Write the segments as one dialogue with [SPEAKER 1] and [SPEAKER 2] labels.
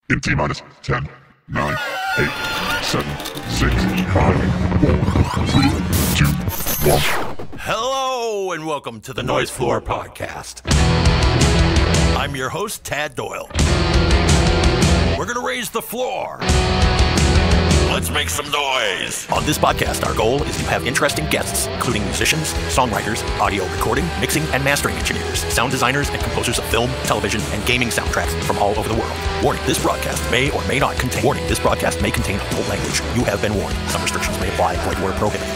[SPEAKER 1] In T minus 10, 9, 8, 7, 6, 5, 4, 3, 2, 1.
[SPEAKER 2] Hello and welcome to the Noise Floor Podcast. I'm your host, Tad Doyle. We're going to raise the floor. Let's make some noise. On this podcast, our goal is to have interesting guests, including musicians, songwriters, audio recording, mixing, and mastering engineers, sound designers, and composers of film, television, and gaming soundtracks from all over the world. Warning, this broadcast may or may not contain adult language. You have been warned. Some restrictions may apply. Void where prohibited.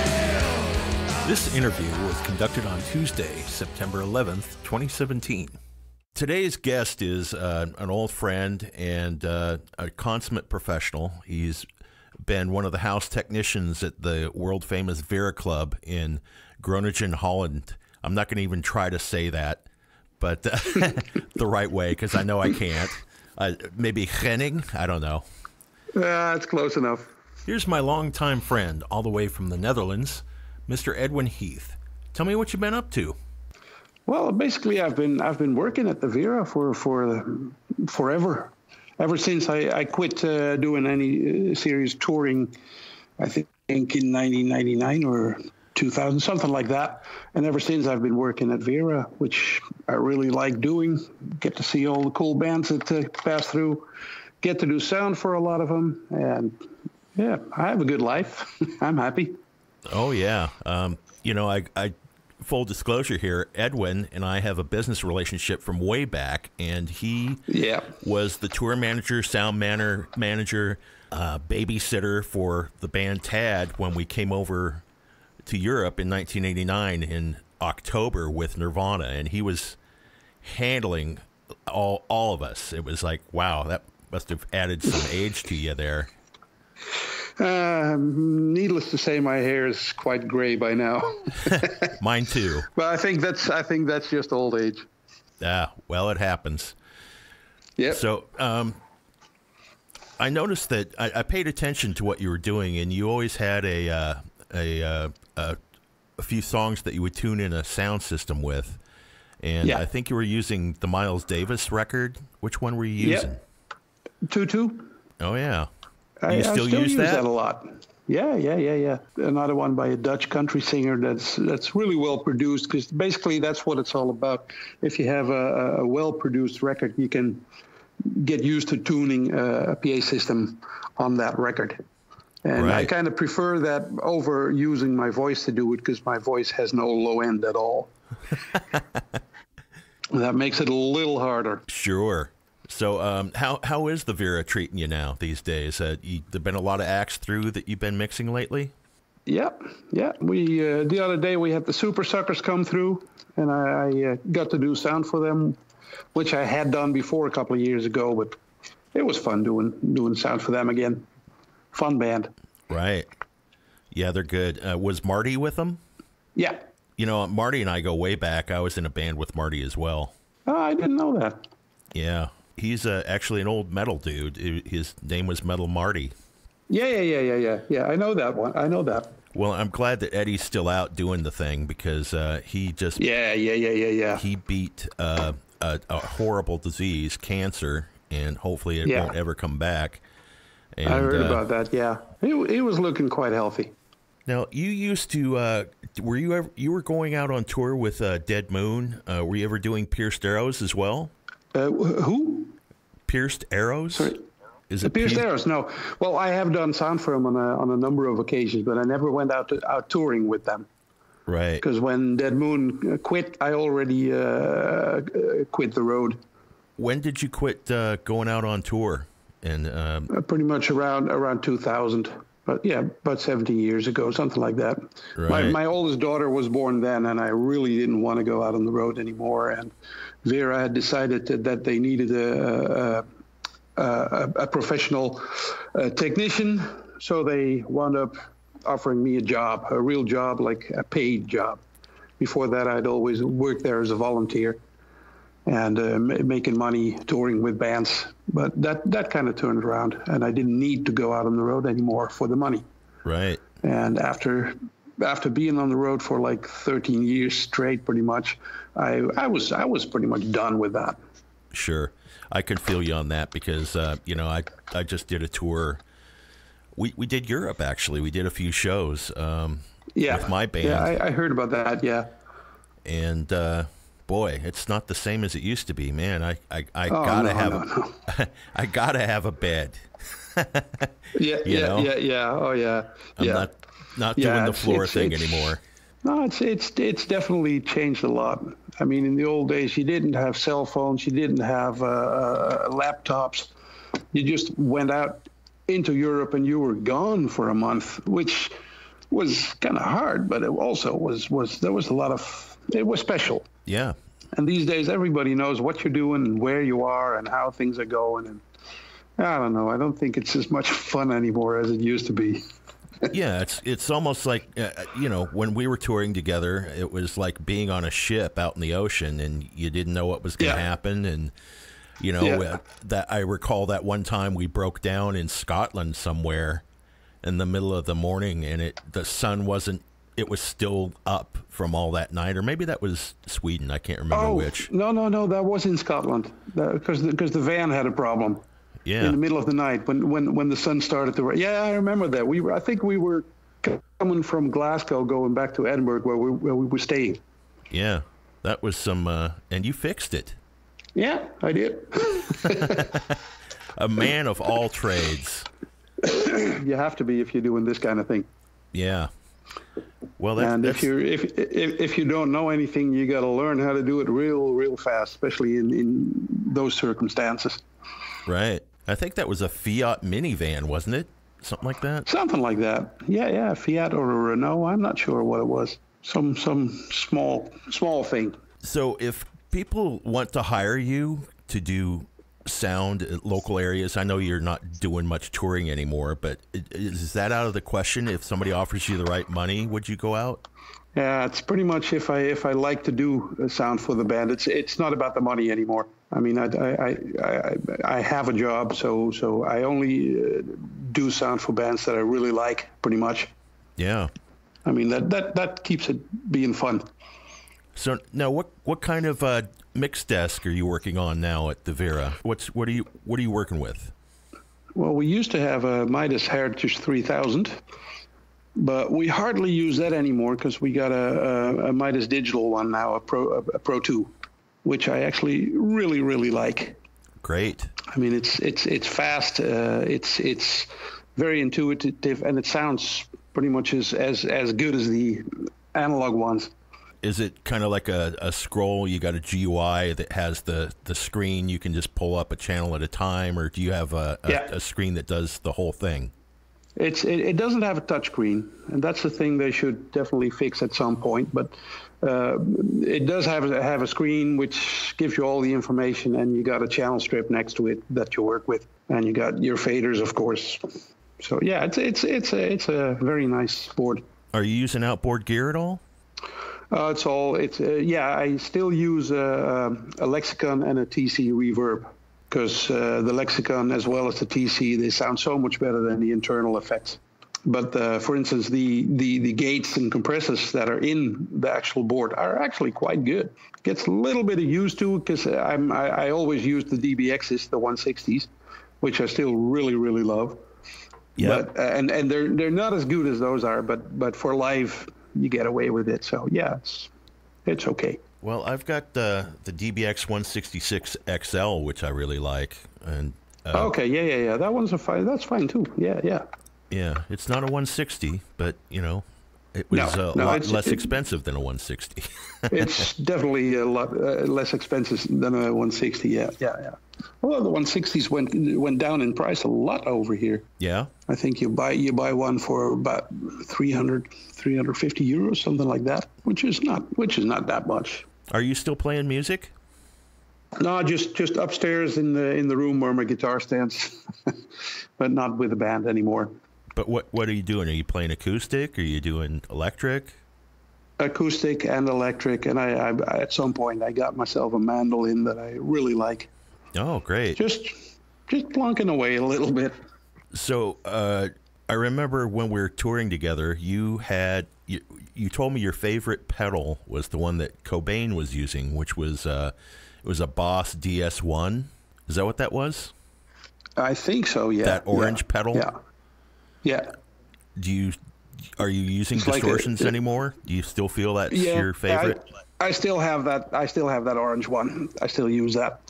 [SPEAKER 2] This interview was conducted on Tuesday, September 11th, 2017. Today's guest is an old friend and a consummate professional. He's been one of the house technicians at the world-famous Vera Club in Groningen, Holland. I'm not going to even try to say that, but the right way, because I know I can't. Maybe Groningen? I don't know.
[SPEAKER 3] It's close enough.
[SPEAKER 2] Here's my longtime friend, all the way from the Netherlands, Mr. Edwin Heath. Tell me what you've been up to.
[SPEAKER 3] Well, basically, I've been working at the Vera for forever. Ever since I quit doing any serious touring, I think in 1999 or 2000, something like that. And ever since, I've been working at Vera, which I really like doing. Get to see all the cool bands that pass through. Get to do sound for a lot of them. And, yeah, I have a good life. I'm happy.
[SPEAKER 2] Oh, yeah. I full disclosure here, Edwin and I have a business relationship from way back, and he was the tour manager, sound manager, babysitter for the band Tad when we came over to Europe in 1989 in October with Nirvana, and he was handling all of us. It was like, wow, that must have added some age to you there.
[SPEAKER 3] Needless to say, my hair is quite gray by now.
[SPEAKER 2] Mine too.
[SPEAKER 3] But I think that's just old age.
[SPEAKER 2] Well, it happens.
[SPEAKER 3] Yeah.
[SPEAKER 2] So, I noticed that I paid attention to what you were doing, and you always had a few songs that you would tune in a sound system with, and I think you were using the Miles Davis record. Which one were you using?
[SPEAKER 3] 2-2.
[SPEAKER 2] Oh yeah.
[SPEAKER 3] I still use that a lot. Yeah. Another one by a Dutch country singer that's really well produced, because basically that's what it's all about. If you have a well-produced record, you can get used to tuning a PA system on that record. And I kind of prefer that over using my voice to do it, because my voice has no low end at all. That makes it a little harder.
[SPEAKER 2] Sure. So how is the Vera treating you now these days? There've been a lot of acts through that you've been mixing lately? Yeah.
[SPEAKER 3] We the other day we had the Super Suckers come through, and I got to do sound for them, which I had done before a couple of years ago, but it was fun doing sound for them again. Fun band.
[SPEAKER 2] Right. Yeah, they're good. Was Marty with them?
[SPEAKER 3] Yeah.
[SPEAKER 2] You know, Marty and I go way back. I was in a band with Marty as well.
[SPEAKER 3] Oh, I didn't know that.
[SPEAKER 2] Yeah. He's actually an old metal dude. His name was Metal Marty.
[SPEAKER 3] Yeah. I know that one. I know that.
[SPEAKER 2] Well, I'm glad that Eddie's still out doing the thing, because he just...
[SPEAKER 3] Yeah.
[SPEAKER 2] He beat a horrible disease, cancer, and hopefully it won't ever come back. And,
[SPEAKER 3] I heard about that, yeah. He was looking quite healthy.
[SPEAKER 2] Now, you used to... you were going out on tour with Dead Moon. Were you ever doing Pierced Arrows as well?
[SPEAKER 3] Who?
[SPEAKER 2] Pierced Arrows?
[SPEAKER 3] Sorry.
[SPEAKER 2] Is it
[SPEAKER 3] Pierced Arrows? No. Well, I have done sound for them on a number of occasions, but I never went out touring with them.
[SPEAKER 2] Right.
[SPEAKER 3] Because when Dead Moon quit, I already quit the road.
[SPEAKER 2] When did you quit going out on tour? And
[SPEAKER 3] pretty much around 2000. But yeah, about 17 years ago, something like that.
[SPEAKER 2] Right.
[SPEAKER 3] My oldest daughter was born then, and I really didn't want to go out on the road anymore. And Vera had decided that they needed a professional technician, so they wound up offering me a real job, like a paid job. Before that, I'd always worked there as a volunteer and making money touring with bands. But that kind of turned around, and I didn't need to go out on the road anymore for the money.
[SPEAKER 2] Right.
[SPEAKER 3] And after being on the road for like 13 years straight, pretty much, I was pretty much done with that.
[SPEAKER 2] Sure. I can feel you on that because you know, I just did a tour. We did Europe actually. We did a few shows with my band.
[SPEAKER 3] Yeah, I heard about that. Yeah.
[SPEAKER 2] And boy, it's not the same as it used to be, man. I gotta have a bed.
[SPEAKER 3] Yeah. Oh yeah.
[SPEAKER 2] I'm not doing the floor thing anymore.
[SPEAKER 3] No, it's definitely changed a lot. I mean, in the old days, you didn't have cell phones, you didn't have laptops. You just went out into Europe and you were gone for a month, which was kind of hard, but it also there was a lot of, it was special.
[SPEAKER 2] Yeah.
[SPEAKER 3] And these days, everybody knows what you're doing and where you are and how things are going. And I don't know. I don't think it's as much fun anymore as it used to be.
[SPEAKER 2] Yeah, it's almost like, you know, when we were touring together, it was like being on a ship out in the ocean and you didn't know what was going to happen. And, you know, that I recall that one time we broke down in Scotland somewhere in the middle of the morning and the sun wasn't, it was still up from all that night. Or maybe that was Sweden. I can't remember which.
[SPEAKER 3] No, that was in Scotland because the van had a problem.
[SPEAKER 2] Yeah.
[SPEAKER 3] In the middle of the night when the sun started to rise. Yeah, I remember that. I think we were coming from Glasgow going back to Edinburgh where we were staying.
[SPEAKER 2] Yeah. That was some and you fixed it.
[SPEAKER 3] Yeah, I did.
[SPEAKER 2] A man of all trades.
[SPEAKER 3] You have to be if you're doing this kind of thing. Yeah.
[SPEAKER 2] Well,
[SPEAKER 3] if you don't know anything, you got to learn how to do it real fast, especially in those circumstances.
[SPEAKER 2] Right. I think that was a Fiat minivan, wasn't it? Something like that?
[SPEAKER 3] Something like that. Yeah, Fiat or a Renault. I'm not sure what it was. Some small thing.
[SPEAKER 2] So if people want to hire you to do sound at local areas, I know you're not doing much touring anymore, but is that out of the question? If somebody offers you the right money, would you go out?
[SPEAKER 3] Yeah, it's pretty much if I like to do a sound for the band. It's not about the money anymore. I mean, I have a job, so I only do sound for bands that I really like, pretty much.
[SPEAKER 2] Yeah.
[SPEAKER 3] I mean that keeps it being fun.
[SPEAKER 2] So now, what kind of mix desk are you working on now at the Vera? What are you working with?
[SPEAKER 3] Well, we used to have a Midas Heritage 3000. But we hardly use that anymore because we got a Midas digital one now, a Pro 2, which I actually really like.
[SPEAKER 2] Great.
[SPEAKER 3] I mean, it's fast, it's very intuitive, and it sounds pretty much as good as the analog ones.
[SPEAKER 2] Is it kind of like a scroll? You got a GUI that has the screen. You can just pull up a channel at a time, or do you have a screen that does the whole thing?
[SPEAKER 3] It doesn't have a touchscreen, and that's the thing they should definitely fix at some point. But it does have a screen which gives you all the information, and you got a channel strip next to it that you work with, and you got your faders, of course. So yeah, it's a very nice board.
[SPEAKER 2] Are you using outboard gear at all?
[SPEAKER 3] I still use a Lexicon and a TC reverb. Because the Lexicon as well as the TC, they sound so much better than the internal effects. But for instance, the gates and compressors that are in the actual board are actually quite good. Gets a little bit of used to because I always use the DBXs, the 160s, which I still really love. Yeah. But and they're not as good as those are, but for live you get away with it. So yeah, it's okay.
[SPEAKER 2] Well, I've got the DBX 166 XL, which I really like, and
[SPEAKER 3] okay, yeah. That one's fine. That's fine too. Yeah.
[SPEAKER 2] Yeah, it's not a 160, but you know, it was a lot less expensive than a 160.
[SPEAKER 3] It's definitely a lot less expensive than a 160. Yeah. Well, the 160s went down in price a lot over here.
[SPEAKER 2] Yeah.
[SPEAKER 3] I think you buy one for about 350 euros, something like that, which is not that much.
[SPEAKER 2] Are you still playing music?
[SPEAKER 3] No, just upstairs in the room where my guitar stands, but not with the band anymore.
[SPEAKER 2] But what are you doing? Are you playing acoustic? Are you doing electric?
[SPEAKER 3] Acoustic and electric, and I at some point I got myself a mandolin that I really like.
[SPEAKER 2] Oh, great!
[SPEAKER 3] Just plonking away a little bit.
[SPEAKER 2] So I remember when we were touring together, you told me your favorite pedal was the one that Cobain was using, which was it was a Boss DS1. Is that what that was?
[SPEAKER 3] I think so, yeah.
[SPEAKER 2] That orange pedal?
[SPEAKER 3] Yeah. Yeah.
[SPEAKER 2] Are you using distortions anymore? Do you still feel that's your favorite?
[SPEAKER 3] I still have that. I still have that orange one. I still use that.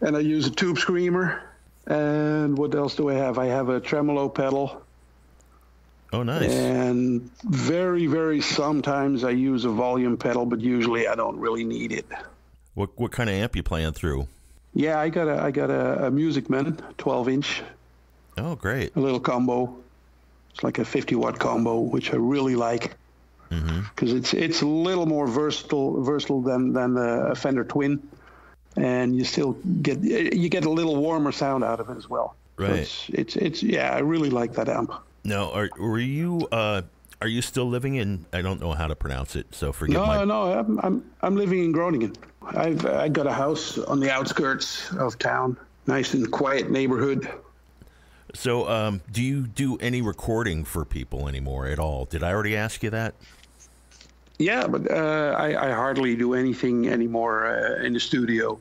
[SPEAKER 3] And I use a tube screamer. And what else do I have? I have a tremolo pedal.
[SPEAKER 2] Oh, nice.
[SPEAKER 3] And very, very sometimes I use a volume pedal, but usually I don't really need it.
[SPEAKER 2] What kind of amp you playing through?
[SPEAKER 3] Yeah, I got a Music Man 12-inch.
[SPEAKER 2] Oh, great.
[SPEAKER 3] A little combo. It's like a 50-watt combo, which I really like. Because it's a little more versatile than a Fender Twin, and you still get a little warmer sound out of it as well.
[SPEAKER 2] Right.
[SPEAKER 3] So it's I really like that amp.
[SPEAKER 2] Now, are you still living in? I don't know how to pronounce it, so forgive me.
[SPEAKER 3] No, I'm living in Groningen. I got a house on the outskirts of town, nice and quiet neighborhood.
[SPEAKER 2] So, do you do any recording for people anymore at all? Did I already ask you that?
[SPEAKER 3] Yeah, but I hardly do anything anymore in the studio.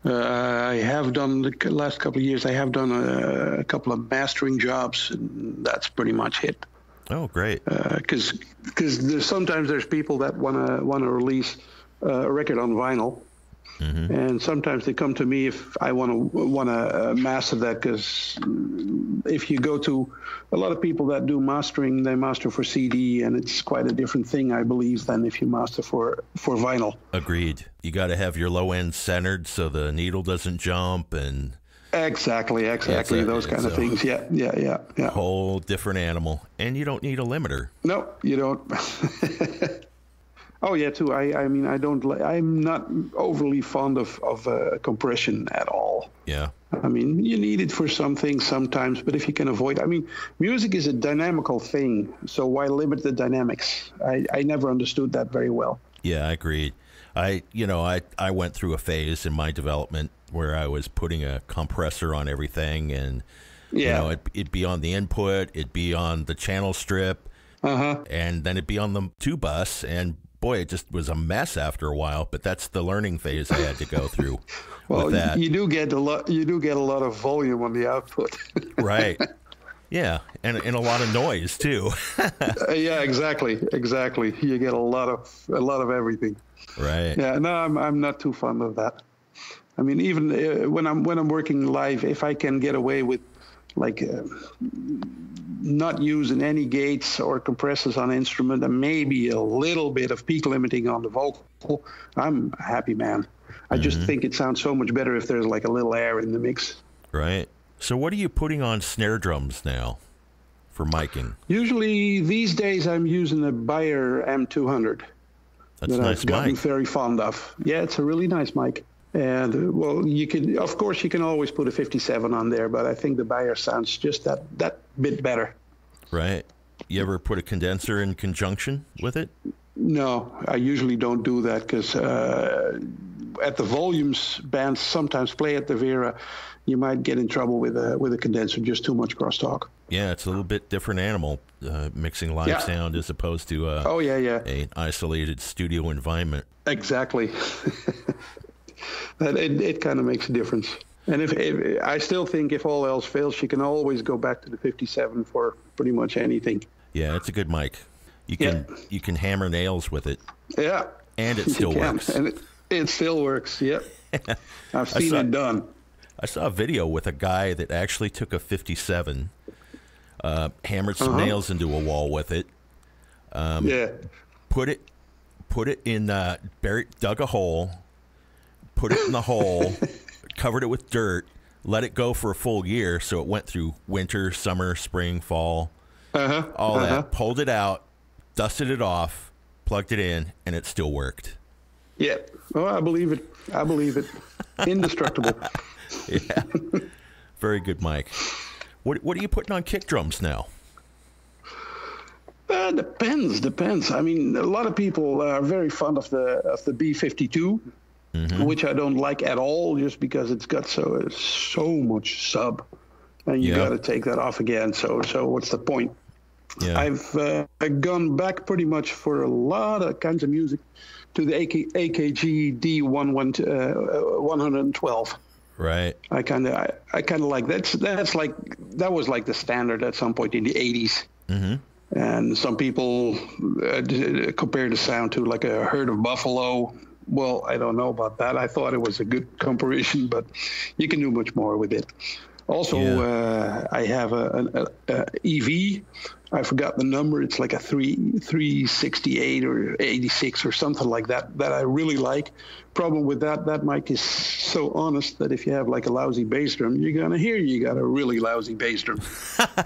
[SPEAKER 3] I have done the last couple of years. I have done a couple of mastering jobs, and that's pretty much it.
[SPEAKER 2] Oh, great!
[SPEAKER 3] Because sometimes there's people that want to release a record on vinyl, and sometimes they come to me if I want to master that. Because if you go to a lot of people that do mastering, they master for CD, and it's quite a different thing, I believe, than if you master for vinyl.
[SPEAKER 2] Agreed. You got to have your low end centered so the needle doesn't jump and.
[SPEAKER 3] Exactly. Those kind of things. Yeah.
[SPEAKER 2] Whole different animal, and you don't need a limiter.
[SPEAKER 3] No, you don't. Oh yeah, too. I mean, I'm not overly fond of compression at all.
[SPEAKER 2] Yeah.
[SPEAKER 3] I mean, you need it for some things sometimes, but if you can avoid, I mean, music is a dynamical thing, so why limit the dynamics? I never understood that very well.
[SPEAKER 2] Yeah, I agreed. I went through a phase in my development where I was putting a compressor on everything, and it'd be on the input, it'd be on the channel strip, and then it'd be on the 2-bus, and boy, it just was a mess after a while. But that's the learning phase I had to go through.
[SPEAKER 3] Well,
[SPEAKER 2] with that.
[SPEAKER 3] You do get a lot of volume on the output.
[SPEAKER 2] Right. Yeah, and a lot of noise too.
[SPEAKER 3] Yeah, exactly. You get a lot of everything.
[SPEAKER 2] Right.
[SPEAKER 3] Yeah. No, I'm not too fond of that. I mean, even when I'm working live, if I can get away with not using any gates or compressors on instrument, and maybe a little bit of peak limiting on the vocal, I'm a happy man. I just think it sounds so much better if there's like a little air in the mix. Right.
[SPEAKER 2] So what are you putting on snare drums now for miking?
[SPEAKER 3] Usually these days I'm using a Beyer M200.
[SPEAKER 2] That's a nice
[SPEAKER 3] I've gotten
[SPEAKER 2] mic.
[SPEAKER 3] very fond of. Yeah, it's a really nice mic. And well, you can always put a 57 on there, but I think the Beyer sounds just that bit better.
[SPEAKER 2] Right. You ever put a condenser in conjunction with it?
[SPEAKER 3] No, I usually don't do that because at the volumes bands sometimes play at the Vera, you might get in trouble with a condenser, just too much crosstalk.
[SPEAKER 2] Yeah, it's a little bit different animal, mixing live sound as opposed to an isolated studio environment.
[SPEAKER 3] Exactly. It kind of makes a difference. And if I still think if all else fails, you can always go back to the 57 for pretty much anything.
[SPEAKER 2] Yeah, it's a good mic. You can hammer nails with it.
[SPEAKER 3] Yeah.
[SPEAKER 2] And it still works.
[SPEAKER 3] And it still works, yep. I've seen it done.
[SPEAKER 2] I saw a video with a guy that actually took a 57, hammered some nails into a wall with it. Put it in, dug a hole, put it in the hole, covered it with dirt, let it go for a full year, so it went through winter, summer, spring, fall, all that, pulled it out, dusted it off, plugged it in, and it still worked.
[SPEAKER 3] Yeah. Oh, I believe it. Indestructible.
[SPEAKER 2] Yeah. Very good, Mike. What are you putting on kick drums now?
[SPEAKER 3] Depends. I mean, a lot of people are very fond of the B52, which I don't like at all, just because it's got so much sub, and you got to take that off again. So what's the point? Yeah. I've gone back pretty much for a lot of kinds of music to the AKG D112.
[SPEAKER 2] Right.
[SPEAKER 3] I kind of like that was like the standard at some point in the 80s. Mm-hmm. And some people compare the sound to like a herd of buffalo. Well, I don't know about that. I thought it was a good comparison, but you can do much more with it. Also, I have a EV. I forgot the number. It's like a 368 or 86 or something like that I really like. Problem with that mic is so honest that if you have like a lousy bass drum, you're going to hear you got a really lousy bass drum.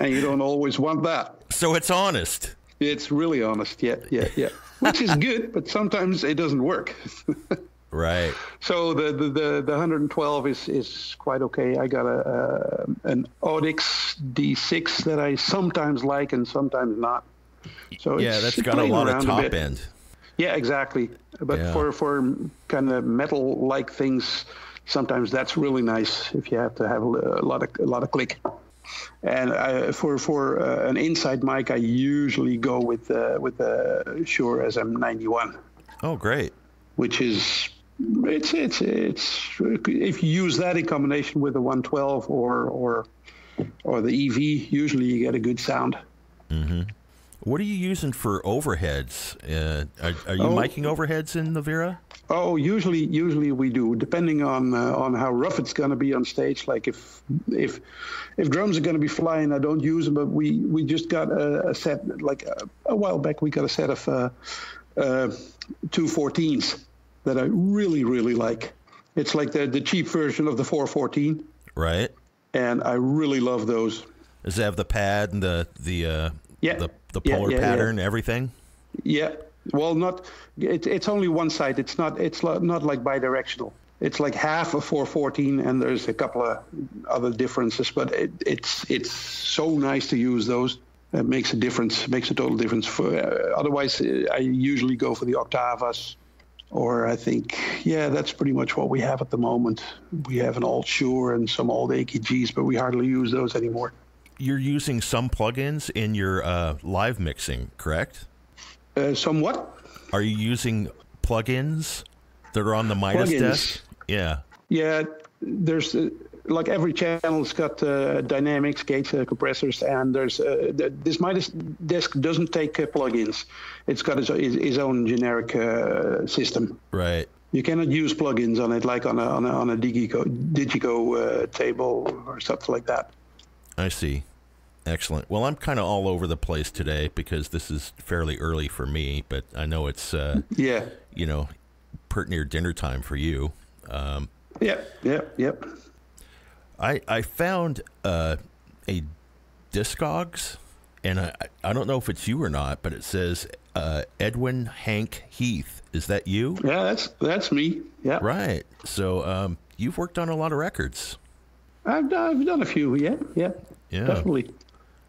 [SPEAKER 3] And you don't always want that.
[SPEAKER 2] So it's honest.
[SPEAKER 3] It's really honest. Yeah. Which is good, but sometimes it doesn't work.
[SPEAKER 2] Right.
[SPEAKER 3] So the 112 is quite okay. I got an Audix D6 that I sometimes like and sometimes not. So
[SPEAKER 2] that's got a lot of top end.
[SPEAKER 3] Yeah, exactly. But for kind of metal-like things, sometimes that's really nice if you have to have a lot of click. And for an inside mic, I usually go with the Shure SM91.
[SPEAKER 2] Oh, great!
[SPEAKER 3] Which is it's if you use that in combination with the 112 or the EV, usually you get a good sound.
[SPEAKER 2] Mm-hmm. What are you using for overheads? Are you miking overheads in the Vera?
[SPEAKER 3] Oh, usually we do, depending on how rough it's going to be on stage. Like if drums are going to be flying, I don't use them. But we just got a set, like a while back, we got a set of 214s that I really, really like. It's like the cheap version of the 414.
[SPEAKER 2] Right.
[SPEAKER 3] And I really love those.
[SPEAKER 2] Does it have the pad and the polar pattern and everything? Yeah.
[SPEAKER 3] Well, it's only one side. It's not like bidirectional. It's like half a 414, and there's a couple of other differences. But it's so nice to use those. It makes a difference. Makes a total difference. Otherwise, I usually go for the Octavas, or I think that's pretty much what we have at the moment. We have an old Shure and some old AKGs, but we hardly use those anymore.
[SPEAKER 2] You're using some plugins in your live mixing, correct?
[SPEAKER 3] Somewhat.
[SPEAKER 2] Are you using plugins that are on the Midas desk? Yeah. Yeah,
[SPEAKER 3] there's like every channel's got dynamics, gates, compressors, and there's this Midas desk doesn't take plugins. It's got its own generic system.
[SPEAKER 2] Right.
[SPEAKER 3] You cannot use plugins on it like on a Digico table or something like that.
[SPEAKER 2] I see. Excellent. Well, I'm kind of all over the place today because this is fairly early for me, but I know it's pert near dinner time for you.
[SPEAKER 3] Yep.
[SPEAKER 2] I found a Discogs, and I don't know if it's you or not, but it says Edwin Heath. Is that you?
[SPEAKER 3] Yeah, that's me. Yeah.
[SPEAKER 2] Right. So you've worked on a lot of records.
[SPEAKER 3] I've done a few. Yeah. Definitely.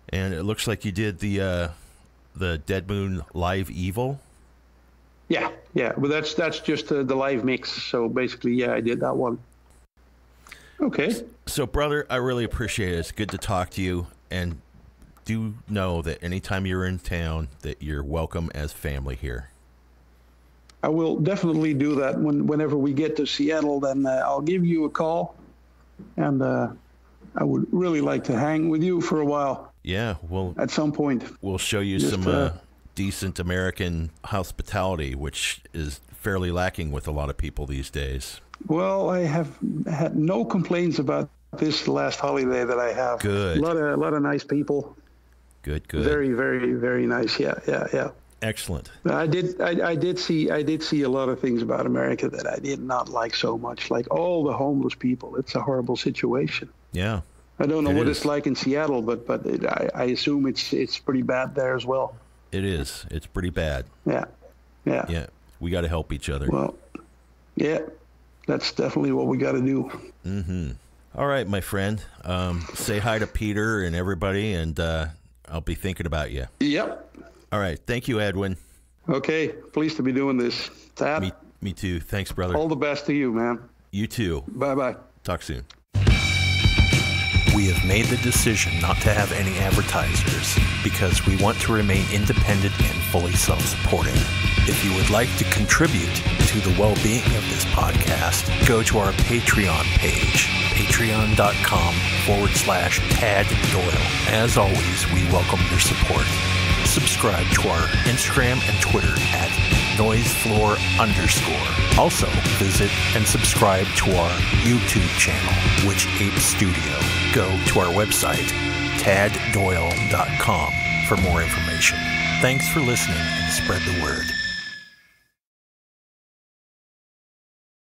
[SPEAKER 2] And it looks like you did the Dead Moon Live Evil.
[SPEAKER 3] Yeah. Well, that's just the live mix. So basically, I did that one. Okay.
[SPEAKER 2] So, brother, I really appreciate it. It's good to talk to you, and do know that anytime you're in town, that you're welcome as family here.
[SPEAKER 3] I will definitely do that. Whenever we get to Seattle, then I'll give you a call, and I would really like to hang with you for a while.
[SPEAKER 2] Yeah,
[SPEAKER 3] at some point.
[SPEAKER 2] We'll show you some decent American hospitality, which is fairly lacking with a lot of people these days.
[SPEAKER 3] Well, I have had no complaints about this last holiday that I have.
[SPEAKER 2] Good.
[SPEAKER 3] A lot of nice people.
[SPEAKER 2] Good.
[SPEAKER 3] Very, very, very nice. Yeah.
[SPEAKER 2] Excellent.
[SPEAKER 3] I did see a lot of things about America that I did not like so much, like all the homeless people. It's a horrible situation.
[SPEAKER 2] Yeah.
[SPEAKER 3] I don't know what it's like in Seattle, but I assume it's pretty bad there as well.
[SPEAKER 2] It is. It's pretty bad.
[SPEAKER 3] Yeah.
[SPEAKER 2] We got to help each other.
[SPEAKER 3] Well, yeah, that's definitely what we got to do.
[SPEAKER 2] Mm-hmm. All right, my friend. Say hi to Peter and everybody, and I'll be thinking about you.
[SPEAKER 3] Yep.
[SPEAKER 2] All right. Thank you, Edwin.
[SPEAKER 3] Okay. Pleased to be doing this. Tad.
[SPEAKER 2] Me too. Thanks, brother.
[SPEAKER 3] All the best to you, man.
[SPEAKER 2] You too.
[SPEAKER 3] Bye-bye.
[SPEAKER 2] Talk soon.
[SPEAKER 4] We have made the decision not to have any advertisers because we want to remain independent and fully self-supporting. If you would like to contribute to the well-being of this podcast, go to our Patreon page, patreon.com/Tad Doyle. As always, we welcome your support. Subscribe to our Instagram and Twitter at noisefloor_. Also, visit and subscribe to our YouTube channel, Witch Ape Studio. Go to our website, taddoyle.com, for more information. Thanks for listening and spread the word.